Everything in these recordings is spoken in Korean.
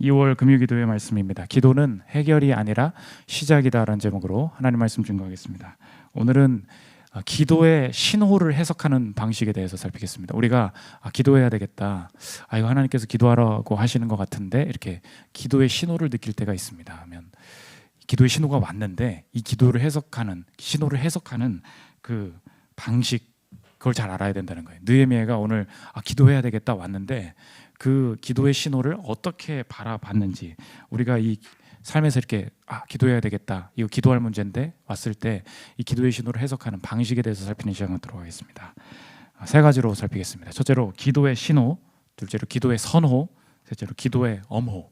2월 금요기도의 말씀입니다. 기도는 해결이 아니라 시작이다라는 제목으로 하나님 말씀 증거하겠습니다. 오늘은 기도의 신호를 해석하는 방식에 대해서 살피겠습니다. 우리가 기도해야 되겠다. 이거 하나님께서 기도하라고 하시는 것 같은데 이렇게 기도의 신호를 느낄 때가 있습니다. 하면 기도의 신호가 왔는데 이 기도를 해석하는 신호를 해석하는 그 방식 그걸 잘 알아야 된다는 거예요. 느헤미야가 오늘 기도해야 되겠다 왔는데 그 기도의 신호를 어떻게 바라봤는지 우리가 이 삶에서 이렇게 기도해야 되겠다 이거 기도할 문제인데 왔을 때 이 기도의 신호를 해석하는 방식에 대해서 살피는 시간을 들어가겠습니다. 세 가지로 살피겠습니다. 첫째로 기도의 신호, 둘째로 기도의 선호, 셋째로 기도의 엄호.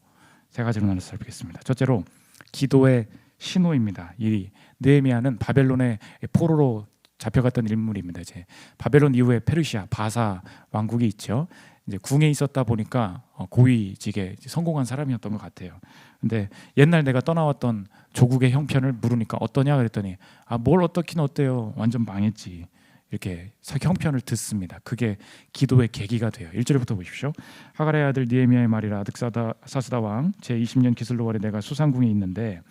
세 가지로 나눠서 살피겠습니다. 첫째로 기도의 신호입니다. 이 느헤미야는 바벨론의 포로로 잡혀갔던 인물입니다. 이제 바벨론 이후에 페르시아 바사 왕국이 있죠. 이제 궁에 있었다 보니까 고위직에 성공한 사람이었던 것 같아요. 근데 옛날 내가 떠나왔던 조국의 형편을 물으니까 어떠냐 그랬더니 뭘 어떻긴 어때요. 완전 망했지. 이렇게 형편을 듣습니다. 그게 기도의 계기가 돼요. 1절부터 보십시오. 하갈의 아들 느헤미야의 말이라 아득사스다 왕 제20년 기슬로월에 내가 수상궁에 있는데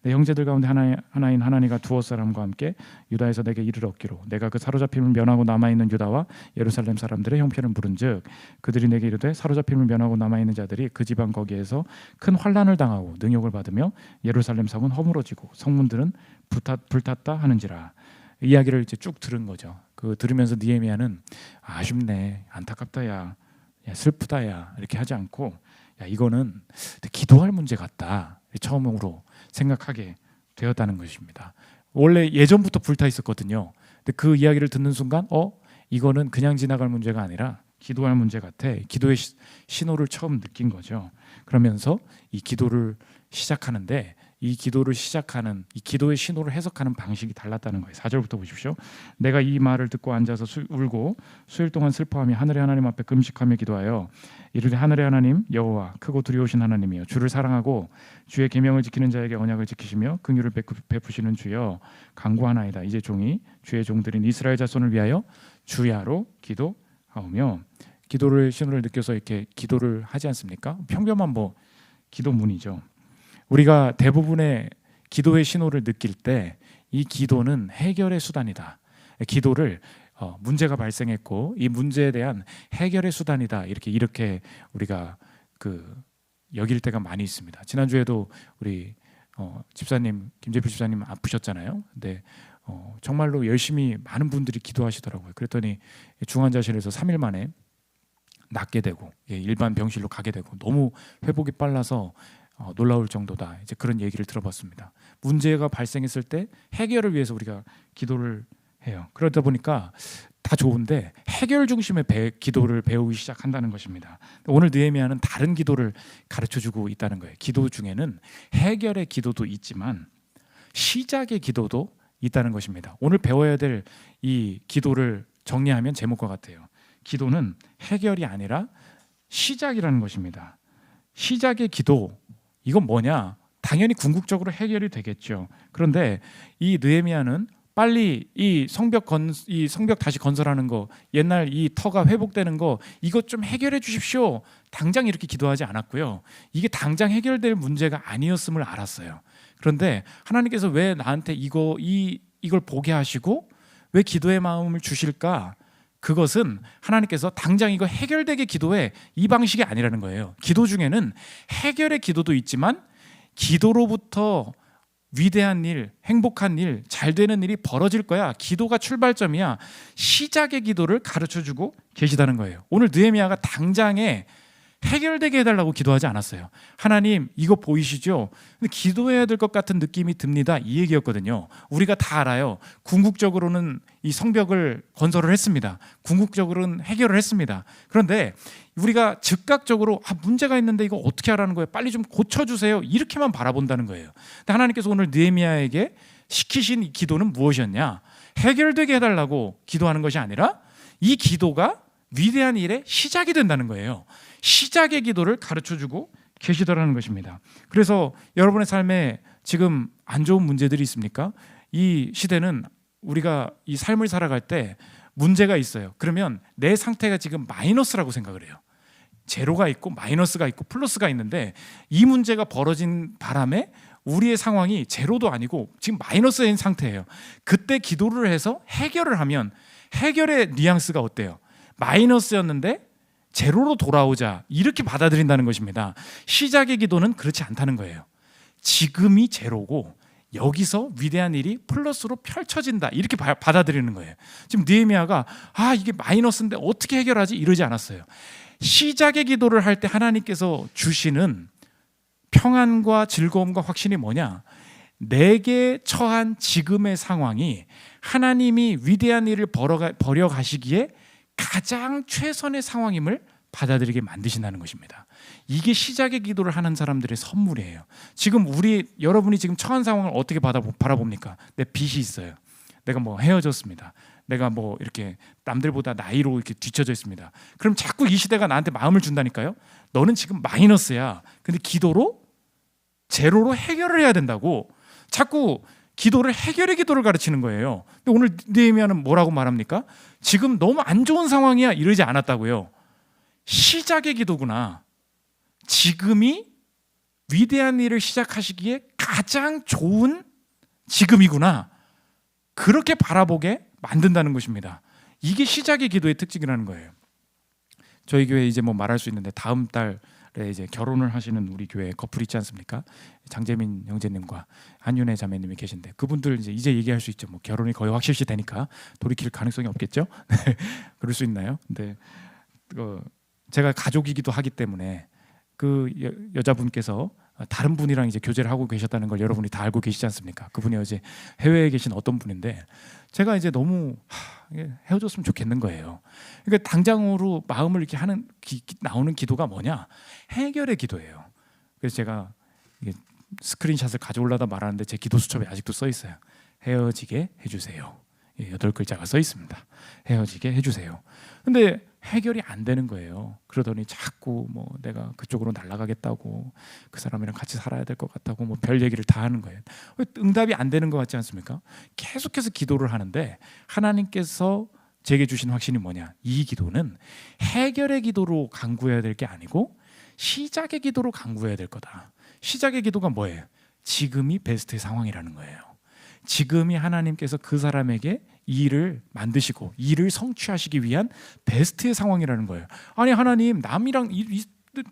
내 형제들 가운데 하나인 하나니가 두엇 사람과 함께 유다에서 내게 이를 얻기로 내가 그 사로잡힘을 면하고 남아있는 유다와 예루살렘 사람들의 형편을 물은즉 그들이 내게 이르되 사로잡힘을 면하고 남아있는 자들이 그 지방 거기에서 큰 환난을 당하고 능욕을 받으며 예루살렘 성은 허물어지고 성문들은 불탔다 하는지라. 이야기를 이제 쭉 들은 거죠. 그 들으면서 느헤미야는 아쉽네, 안타깝다, 야 슬프다, 야 이렇게 하지 않고 이거는 기도할 문제 같다. 처음으로 생각하게 되었다는 것입니다. 원래 예전부터 불타 있었거든요. 근데 그 이야기를 듣는 순간 이거는 그냥 지나갈 문제가 아니라 기도할 문제 같아. 기도의 신호를 처음 느낀 거죠. 그러면서 이 기도를 시작하는데 이 기도를 시작하는 이 기도의 신호를 해석하는 방식이 달랐다는 거예요. 4절부터 보십시오. 내가 이 말을 듣고 앉아서 울고 수일 동안 슬퍼하며 하늘의 하나님 앞에 금식하며 기도하여 이르되 하늘의 하나님 여호와 크고 두려우신 하나님이여 주를 사랑하고 주의 계명을 지키는 자에게 언약을 지키시며 긍휼을 베푸시는 주여 간구하나이다. 이제 종이 주의 종들인 이스라엘 자손을 위하여 주야로 기도하오며. 기도를 신호를 느껴서 이렇게 기도를 하지 않습니까? 평범한 기도문이죠. 우리가 대부분의 기도의 신호를 느낄 때 이 기도는 해결의 수단이다. 기도를 문제가 발생했고 이 문제에 대한 해결의 수단이다. 이렇게 우리가 여길 때가 많이 있습니다. 지난주에도 우리 집사님 김재필 집사님 아프셨잖아요. 근데 정말로 열심히 많은 분들이 기도하시더라고요. 그랬더니 중환자실에서 3일 만에 낫게 되고 일반 병실로 가게 되고 너무 회복이 빨라서 놀라울 정도다. 이제 그런 얘기를 들어봤습니다. 문제가 발생했을 때 해결을 위해서 우리가 기도를 해요. 그러다 보니까 다 좋은데 해결 중심의 기도를 배우기 시작한다는 것입니다. 오늘 느헤미야는 다른 기도를 가르쳐주고 있다는 거예요. 기도 중에는 해결의 기도도 있지만 시작의 기도도 있다는 것입니다. 오늘 배워야 될 이 기도를 정리하면 제목과 같아요. 기도는 해결이 아니라 시작이라는 것입니다. 시작의 기도 이건 뭐냐? 당연히 궁극적으로 해결이 되겠죠. 그런데 이 느헤미야는 빨리 이 성벽 다시 건설하는 거, 옛날 이 터가 회복되는 거 이것 좀 해결해 주십시오. 당장 이렇게 기도하지 않았고요. 이게 당장 해결될 문제가 아니었음을 알았어요. 그런데 하나님께서 왜 나한테 이걸 보게 하시고 왜 기도의 마음을 주실까? 그것은 하나님께서 당장 이거 해결되게 기도해 이 방식이 아니라는 거예요. 기도 중에는 해결의 기도도 있지만 기도로부터 위대한 일, 행복한 일, 잘 되는 일이 벌어질 거야. 기도가 출발점이야. 시작의 기도를 가르쳐주고 계시다는 거예요. 오늘 느헤미야가 당장에 해결되게 해달라고 기도하지 않았어요. 하나님 이거 보이시죠? 근데 기도해야 될 것 같은 느낌이 듭니다. 이 얘기였거든요. 우리가 다 알아요. 궁극적으로는 이 성벽을 건설을 했습니다. 궁극적으로는 해결을 했습니다. 그런데 우리가 즉각적으로 문제가 있는데 이거 어떻게 하라는 거예요? 빨리 좀 고쳐주세요. 이렇게만 바라본다는 거예요. 근데 하나님께서 오늘 느헤미야에게 시키신 이 기도는 무엇이었냐? 해결되게 해달라고 기도하는 것이 아니라 이 기도가 위대한 일의 시작이 된다는 거예요. 시작의 기도를 가르쳐주고 계시더라는 것입니다. 그래서 여러분의 삶에 지금 안 좋은 문제들이 있습니까? 이 시대는 우리가 이 삶을 살아갈 때 문제가 있어요. 그러면 내 상태가 지금 마이너스라고 생각을 해요. 제로가 있고 마이너스가 있고 플러스가 있는데 이 문제가 벌어진 바람에 우리의 상황이 제로도 아니고 지금 마이너스인 상태예요. 그때 기도를 해서 해결을 하면 해결의 뉘앙스가 어때요? 마이너스였는데 제로로 돌아오자, 이렇게 받아들인다는 것입니다. 시작의 기도는 그렇지 않다는 거예요. 지금이 제로고 여기서 위대한 일이 플러스로 펼쳐진다, 이렇게 받아들이는 거예요. 지금 느헤미야가 이게 마이너스인데 어떻게 해결하지, 이러지 않았어요. 시작의 기도를 할 때 하나님께서 주시는 평안과 즐거움과 확신이 뭐냐? 내게 처한 지금의 상황이 하나님이 위대한 일을 벌여 가시기에 가장 최선의 상황임을 받아들이게 만드신다는 것입니다. 이게 시작의 기도를 하는 사람들의 선물이에요. 지금 여러분이 지금 처한 상황을 어떻게 바라봅니까? 내 빚이 있어요. 내가 뭐 헤어졌습니다. 내가 뭐 이렇게 남들보다 나이로 이렇게 뒤처져 있습니다. 그럼 자꾸 이 시대가 나한테 마음을 준다니까요. 너는 지금 마이너스야. 근데 기도로 제로로 해결을 해야 된다고 자꾸 기도를 해결의 기도를 가르치는 거예요. 근데 오늘 느헤미야는 뭐라고 말합니까? 지금 너무 안 좋은 상황이야, 이러지 않았다고요. 시작의 기도구나. 지금이 위대한 일을 시작하시기에 가장 좋은 지금이구나. 그렇게 바라보게 만든다는 것입니다. 이게 시작의 기도의 특징이라는 거예요. 저희 교회 이제 뭐 말할 수 있는데 다음 달에 이제 결혼을 하시는 우리 교회 커플 있지 않습니까? 장재민 형제님과 한윤혜 자매님이 계신데 그분들 이제 얘기할 수 있죠. 뭐 결혼이 거의 확실시 되니까 돌이킬 가능성이 없겠죠? 그럴 수 있나요? 근데 제가 가족이기도 하기 때문에 그 여자분께서 다른 분이랑 이제 교제를 하고 계셨다는 걸 여러분이 다 알고 계시지 않습니까? 그분이 어제 해외에 계신 어떤 분인데 제가 이제 너무 헤어졌으면 좋겠는 거예요. 그러니까 당장으로 마음을 이렇게 하는 나오는 기도가 뭐냐? 해결의 기도예요. 그래서 제가 스크린샷을 가져올라다 말하는데 제 기도 수첩에 아직도 써 있어요. 헤어지게 해주세요. 8글자가 써 있습니다. 헤어지게 해주세요. 근데 해결이 안 되는 거예요. 그러더니 자꾸 뭐 내가 그쪽으로 날아가겠다고, 그 사람이랑 같이 살아야 될 것 같다고 뭐 별 얘기를 다 하는 거예요. 응답이 안 되는 것 같지 않습니까? 계속해서 기도를 하는데 하나님께서 제게 주신 확신이 뭐냐? 이 기도는 해결의 기도로 간구해야 될 게 아니고 시작의 기도로 간구해야 될 거다. 시작의 기도가 뭐예요? 지금이 베스트의 상황이라는 거예요. 지금이 하나님께서 그 사람에게 일을 만드시고 일을 성취하시기 위한 베스트의 상황이라는 거예요. 아니 하나님, 남이랑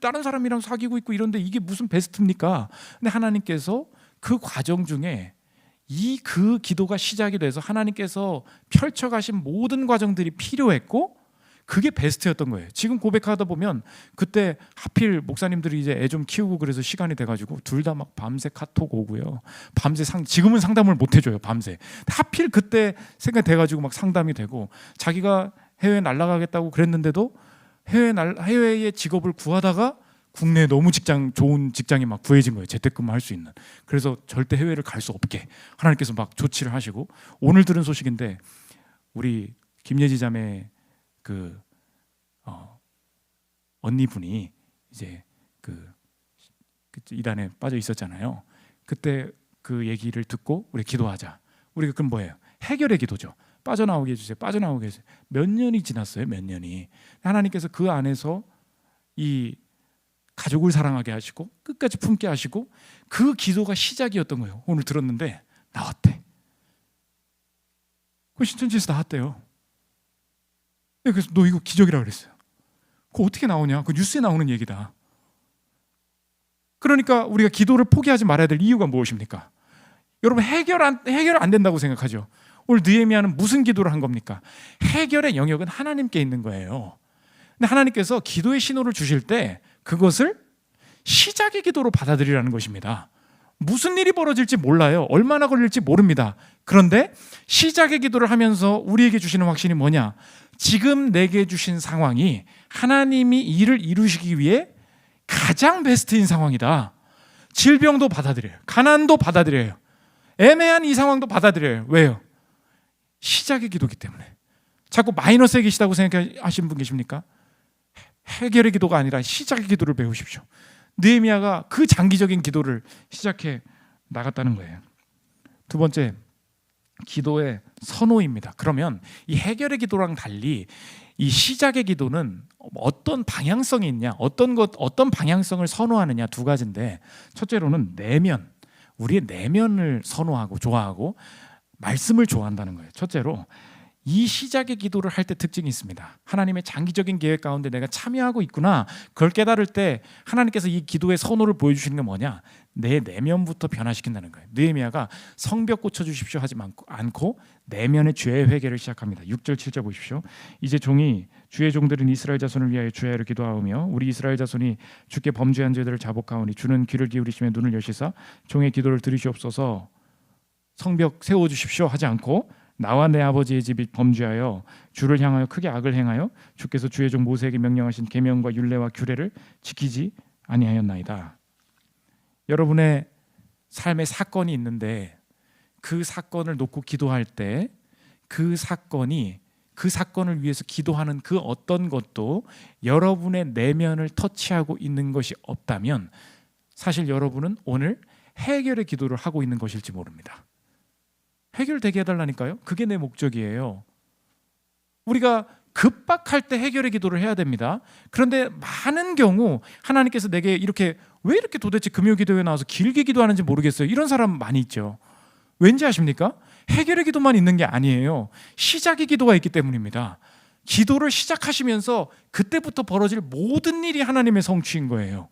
다른 사람이랑 사귀고 있고 이런데 이게 무슨 베스트입니까? 근데 하나님께서 그 과정 중에 그 기도가 시작이 돼서 하나님께서 펼쳐가신 모든 과정들이 필요했고 그게 베스트였던 거예요. 지금 고백하다 보면 그때 하필 목사님들이 이제 애 좀 키우고 그래서 시간이 돼가지고 둘 다 막 밤새 카톡 오고요. 밤새 지금은 상담을 못 해줘요. 밤새. 하필 그때 생각 돼가지고 막 상담이 되고 자기가 해외 날아가겠다고 그랬는데도 해외의 직업을 구하다가 국내에 너무 좋은 직장이 막 구해진 거예요. 재택근무할 수 있는. 그래서 절대 해외를 갈 수 없게 하나님께서 막 조치를 하시고 오늘 들은 소식인데 우리 김예지 자매 언니분이 이제 그 이단에 빠져 있었잖아요. 그때 그 얘기를 듣고 우리 기도하자. 우리가 그럼 뭐예요? 해결의 기도죠. 빠져나오게 해주세요. 빠져나오게 해주세요. 몇 년이 지났어요. 몇 년이. 하나님께서 그 안에서 이 가족을 사랑하게 하시고 끝까지 품게 하시고 그 기도가 시작이었던 거예요. 오늘 들었는데 나왔대. 그 신천지에서 나왔대요. 그래서 너 이거 기적이라 그랬어요. 그거 어떻게 나오냐? 그 뉴스에 나오는 얘기다. 그러니까 우리가 기도를 포기하지 말아야 될 이유가 무엇입니까? 여러분 해결 안 된다고 생각하죠. 오늘 느헤미야는 무슨 기도를 한 겁니까? 해결의 영역은 하나님께 있는 거예요. 근데 하나님께서 기도의 신호를 주실 때 그것을 시작의 기도로 받아들이라는 것입니다. 무슨 일이 벌어질지 몰라요. 얼마나 걸릴지 모릅니다. 그런데 시작의 기도를 하면서 우리에게 주시는 확신이 뭐냐? 지금 내게 주신 상황이 하나님이 일을 이루시기 위해 가장 베스트인 상황이다. 질병도 받아들여요. 가난도 받아들여요. 애매한 이 상황도 받아들여요. 왜요? 시작의 기도이기 때문에. 자꾸 마이너스에 계시다고 생각하시는 분 계십니까? 해결의 기도가 아니라 시작의 기도를 배우십시오. 느헤미야가 그 장기적인 기도를 시작해 나갔다는 거예요. 두 번째, 기도의 선호입니다. 그러면 이 해결의 기도랑 달리 이 시작의 기도는 어떤 방향성이 있냐, 어떤 방향성을 선호하느냐 두 가지인데, 첫째로는 내면, 우리의 내면을 선호하고 좋아하고 말씀을 좋아한다는 거예요. 첫째로 이 시작의 기도를 할 때 특징이 있습니다. 하나님의 장기적인 계획 가운데 내가 참여하고 있구나, 그걸 깨달을 때 하나님께서 이 기도의 선호를 보여주시는 게 뭐냐, 내 내면부터 변화시킨다는 거예요. 느헤미야가 성벽 고쳐주십시오 하지 않고 내면의 죄의 회개를 시작합니다. 6절 7절 보십시오. 이제 종이 주의 종들은 이스라엘 자손을 위하여 주야로 기도하오며 우리 이스라엘 자손이 주께 범죄한 죄들을 자복하오니 주는 귀를 기울이시며 눈을 여시사 종의 기도를 들으시옵소서, 성벽 세워주십시오 하지 않고 나와 내 아버지의 집이 범죄하여 주를 향하여 크게 악을 행하여 주께서 주의 종 모세에게 명령하신 계명과 율례와 규례를 지키지 아니하였나이다. 여러분의 삶의 사건이 있는데 그 사건을 놓고 기도할 때 그 사건을 위해서 기도하는 그 어떤 것도 여러분의 내면을 터치하고 있는 것이 없다면 사실 여러분은 오늘 해결의 기도를 하고 있는 것일지 모릅니다. 해결되게 해달라니까요. 그게 내 목적이에요. 우리가 급박할 때 해결의 기도를 해야 됩니다. 그런데 많은 경우 하나님께서 내게 왜 이렇게 도대체 금요기도에 나와서 길게 기도하는지 모르겠어요, 이런 사람 많이 있죠. 왠지 아십니까? 해결의 기도만 있는 게 아니에요. 시작의 기도가 있기 때문입니다. 기도를 시작하시면서 그때부터 벌어질 모든 일이 하나님의 성취인 거예요.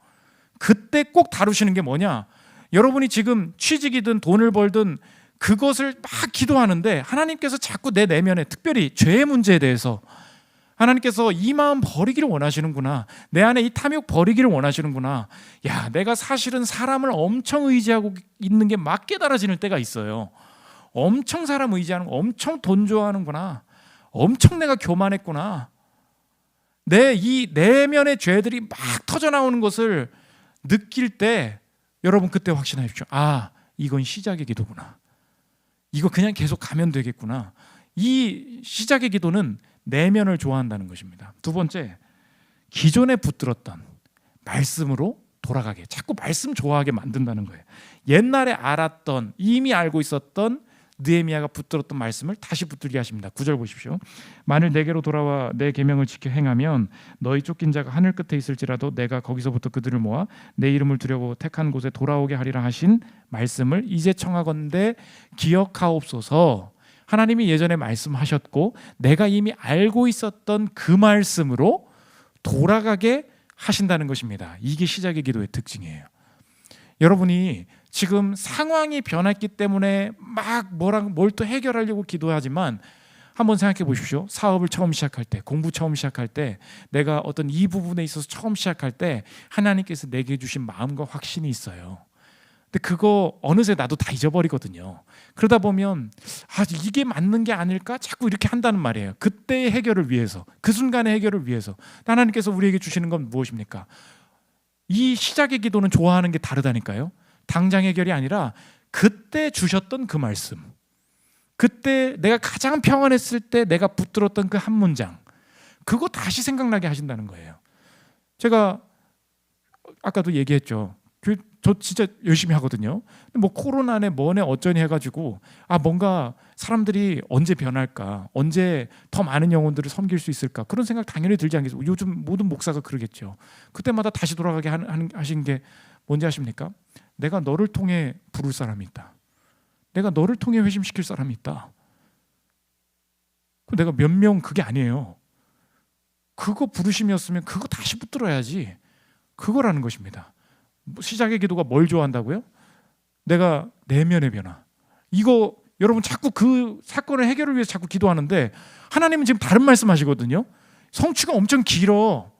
그때 꼭 다루시는 게 뭐냐, 여러분이 지금 취직이든 돈을 벌든 그것을 막 기도하는데 하나님께서 자꾸 내 내면에, 특별히 죄의 문제에 대해서 하나님께서 이 마음 버리기를 원하시는구나, 내 안에 이 탐욕 버리기를 원하시는구나, 야, 내가 사실은 사람을 엄청 의지하고 있는 게 막 깨달아지는 때가 있어요. 엄청 사람 의지하는 거, 엄청 돈 좋아하는구나, 엄청 내가 교만했구나, 내 이 내면의 죄들이 막 터져나오는 것을 느낄 때 여러분 그때 확신하십시오. 아, 이건 시작의 기도구나, 이거 그냥 계속 가면 되겠구나. 이 시작의 기도는 내면을 좋아한다는 것입니다. 두 번째, 기존에 붙들었던 말씀으로 돌아가게, 자꾸 말씀 좋아하게 만든다는 거예요. 옛날에 알았던, 이미 알고 있었던 느헤미야가 붙들었던 말씀을 다시 붙들게 하십니다. 9절 보십시오. 만일 내게로 돌아와 내 계명을 지켜 행하면 너희 쫓긴 자가 하늘 끝에 있을지라도 내가 거기서부터 그들을 모아 내 이름을 두려고 택한 곳에 돌아오게 하리라 하신 말씀을 이제 청하건대 기억하옵소서. 하나님이 예전에 말씀하셨고 내가 이미 알고 있었던 그 말씀으로 돌아가게 하신다는 것입니다. 이게 시작의 기도의 특징이에요. 여러분이 지금 상황이 변했기 때문에 막 뭘 또 해결하려고 기도하지만 한번 생각해 보십시오. 사업을 처음 시작할 때, 공부 처음 시작할 때, 내가 어떤 이 부분에 있어서 처음 시작할 때 하나님께서 내게 주신 마음과 확신이 있어요. 근데 그거 어느새 나도 다 잊어버리거든요. 그러다 보면 이게 맞는 게 아닐까? 자꾸 이렇게 한다는 말이에요. 그때의 해결을 위해서, 그 순간의 해결을 위해서. 하나님께서 우리에게 주시는 건 무엇입니까? 이 시작의 기도는 좋아하는 게 다르다니까요. 당장 해결이 아니라 그때 주셨던 그 말씀, 그때 내가 가장 평안했을 때 내가 붙들었던 그 한 문장, 그거 다시 생각나게 하신다는 거예요. 제가 아까도 얘기했죠. 저 진짜 열심히 하거든요. 뭐 코로나네 뭐네 어쩌니 해가지고 뭔가 사람들이 언제 변할까, 언제 더 많은 영혼들을 섬길 수 있을까, 그런 생각 당연히 들지 않겠어요. 요즘 모든 목사가 그러겠죠. 그때마다 다시 돌아가게 하신 게 뭔지 아십니까? 내가 너를 통해 부를 사람이 있다. 내가 너를 통해 회심시킬 사람이 있다. 내가 몇 명 그게 아니에요. 그거 부르심이었으면 그거 다시 붙들어야지. 그거라는 것입니다. 시작의 기도가 뭘 좋아한다고요? 내가 내면의 변화. 이거 여러분 자꾸 그 사건의 해결을 위해서 자꾸 기도하는데 하나님은 지금 다른 말씀하시거든요. 성취가 엄청 길어.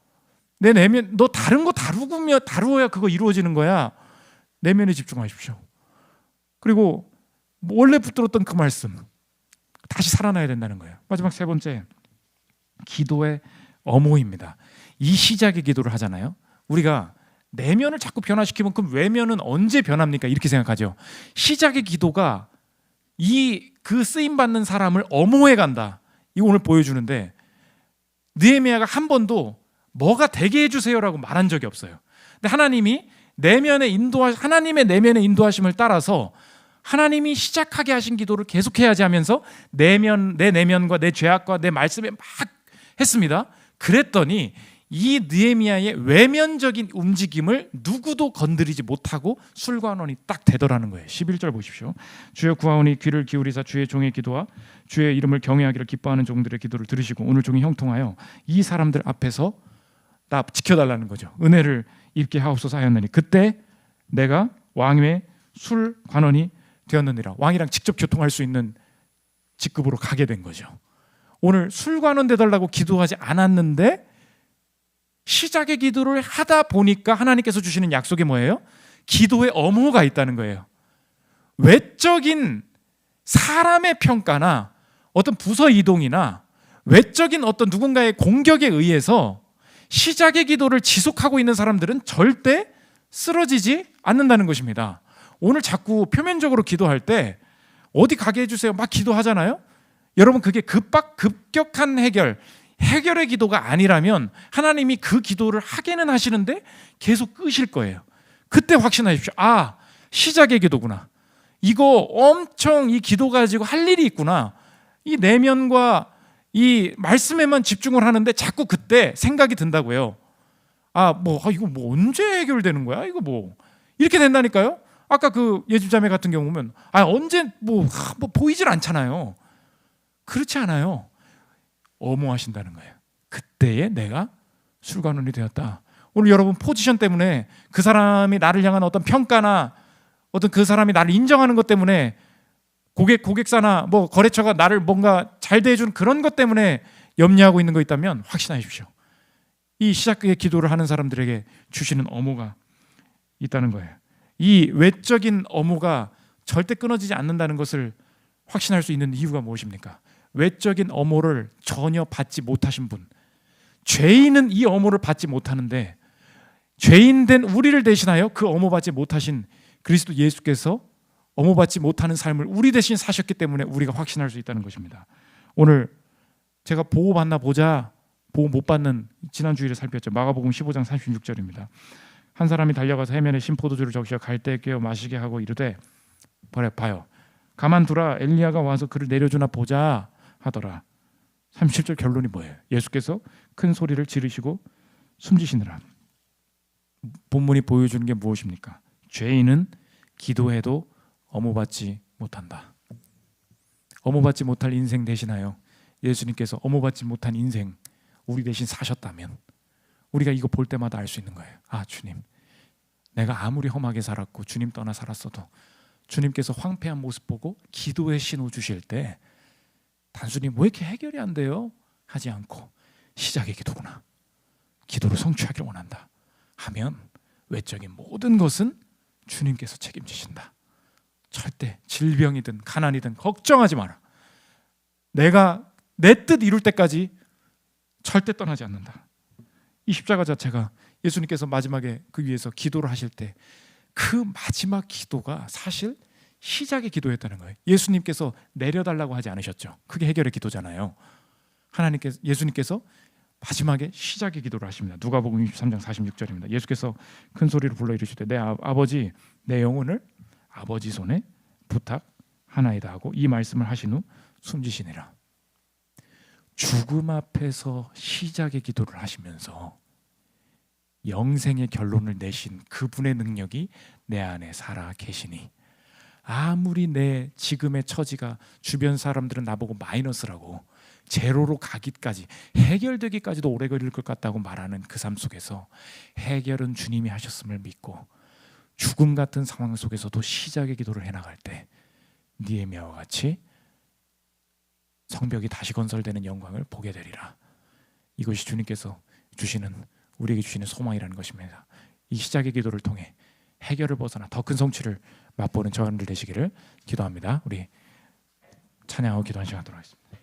내 내면, 너 다른 거 다루어야 그거 이루어지는 거야. 내면에 집중하십시오. 그리고 원래 붙들었던 그 말씀 다시 살아나야 된다는 거예요. 마지막 세 번째, 기도의 어모입니다. 이 시작의 기도를 하잖아요. 우리가 내면을 자꾸 변화시키면 그럼 외면은 언제 변합니까? 이렇게 생각하죠. 시작의 기도가 그 쓰임 받는 사람을 엄호해 간다. 이거 오늘 보여주는데 느헤미야가 한 번도 뭐가 되게 해주세요라고 말한 적이 없어요. 근데 하나님의 내면의 인도하심을 따라서 하나님이 시작하게 하신 기도를 계속해야지 하면서 내 내면과 내 죄악과 내 말씀에 막 했습니다. 그랬더니 이 느헤미야의 외면적인 움직임을 누구도 건드리지 못하고 술관원이 딱 되더라는 거예요. 11절 보십시오. 주여 구하오니 귀를 기울이사 주의 종의 기도와 주의 이름을 경외하기를 기뻐하는 종들의 기도를 들으시고 오늘 종이 형통하여 이 사람들 앞에서 나 지켜달라는 거죠. 은혜를 입게 하옵소서 하였느니 그때 내가 왕의 술관원이 되었느니라. 왕이랑 직접 교통할 수 있는 직급으로 가게 된 거죠. 오늘 술관원 되달라고 기도하지 않았는데 시작의 기도를 하다 보니까 하나님께서 주시는 약속이 뭐예요? 기도의 엄호가 있다는 거예요. 외적인 사람의 평가나 어떤 부서 이동이나 외적인 어떤 누군가의 공격에 의해서 시작의 기도를 지속하고 있는 사람들은 절대 쓰러지지 않는다는 것입니다. 오늘 자꾸 표면적으로 기도할 때 어디 가게 해주세요 막 기도하잖아요. 여러분 그게 급격한 해결의 기도가 아니라면 하나님이 그 기도를 하게는 하시는데 계속 끄실 거예요. 그때 확신하십시오. 아, 시작의 기도구나. 이거 엄청 이 기도 가지고 할 일이 있구나. 이 내면과 이 말씀에만 집중을 하는데 자꾸 그때 생각이 든다고요. 이거 뭐 언제 해결되는 거야? 이거 뭐 이렇게 된다니까요. 아까 그 예집자매 같은 경우면 언제 뭐 보이질 않잖아요. 그렇지 않아요. 엄호하신다는 거예요. 그때에 내가 술관원이 되었다. 오늘 여러분 포지션 때문에 그 사람이 나를 향한 어떤 평가나 어떤 그 사람이 나를 인정하는 것 때문에 고객사나 뭐 거래처가 나를 뭔가 잘 대해주는 그런 것 때문에 염려하고 있는 거 있다면 확신하십시오. 이 시작의 기도를 하는 사람들에게 주시는 엄호가 있다는 거예요. 이 외적인 엄호가 절대 끊어지지 않는다는 것을 확신할 수 있는 이유가 무엇입니까? 외적인 엄호를 전혀 받지 못하신 분, 죄인은 이 엄호를 받지 못하는데 죄인된 우리를 대신하여 그 엄호받지 못하신 그리스도 예수께서 엄호받지 못하는 삶을 우리 대신 사셨기 때문에 우리가 확신할 수 있다는 것입니다. 오늘 제가 보호받나 보자, 보호 못 받는 지난 주일에 살폈죠. 마가복음 15장 36절입니다. 한 사람이 달려가서 해면에 신포도주를 적셔 갈대에 꿰어 마시게 하고 이르되 봐요. 가만두라 엘리야가 와서 그를 내려주나 보자 하더라. 37절 결론이 뭐예요? 예수께서 큰 소리를 지르시고 숨지시느라. 본문이 보여주는 게 무엇입니까? 죄인은 기도해도 엄호받지 못한다. 엄호받지 못할 인생 대신하여 예수님께서 엄호받지 못한 인생 우리 대신 사셨다면 우리가 이거 볼 때마다 알 수 있는 거예요. 주님, 내가 아무리 험하게 살았고 주님 떠나 살았어도 주님께서 황폐한 모습 보고 기도의 신호 주실 때 단순히 왜 이렇게 해결이 안 돼요? 하지 않고 시작의 기도구나. 기도를 성취하기를 원한다 하면 외적인 모든 것은 주님께서 책임지신다. 절대 질병이든 가난이든 걱정하지 마라. 내가 내 뜻 이룰 때까지 절대 떠나지 않는다. 이 십자가 자체가 예수님께서 마지막에 그 위에서 기도를 하실 때 그 마지막 기도가 사실 시작의 기도였다는 거예요. 예수님께서 내려달라고 하지 않으셨죠. 그게 해결의 기도잖아요. 예수님께서 마지막에 시작의 기도를 하십니다. 누가복음 23장 46절입니다. 예수께서 큰 소리로 불러 이르시되 내 아버지 내 영혼을 아버지 손에 부탁하나이다 하고 이 말씀을 하신 후 숨지시니라. 죽음 앞에서 시작의 기도를 하시면서 영생의 결론을 내신 그분의 능력이 내 안에 살아 계시니 아무리 내 지금의 처지가 주변 사람들은 나보고 마이너스라고 제로로 가기까지 해결되기까지도 오래 걸릴 것 같다고 말하는 그 삶 속에서 해결은 주님이 하셨음을 믿고 죽음 같은 상황 속에서도 시작의 기도를 해나갈 때 느헤미야와 같이 성벽이 다시 건설되는 영광을 보게 되리라. 이것이 주님께서 우리에게 주시는 소망이라는 것입니다. 이 시작의 기도를 통해 해결을 벗어나 더 큰 성취를 맛보는 저분들 되시기를 기도합니다. 우리 찬양하고 기도한 시간 하도록 하겠습니다.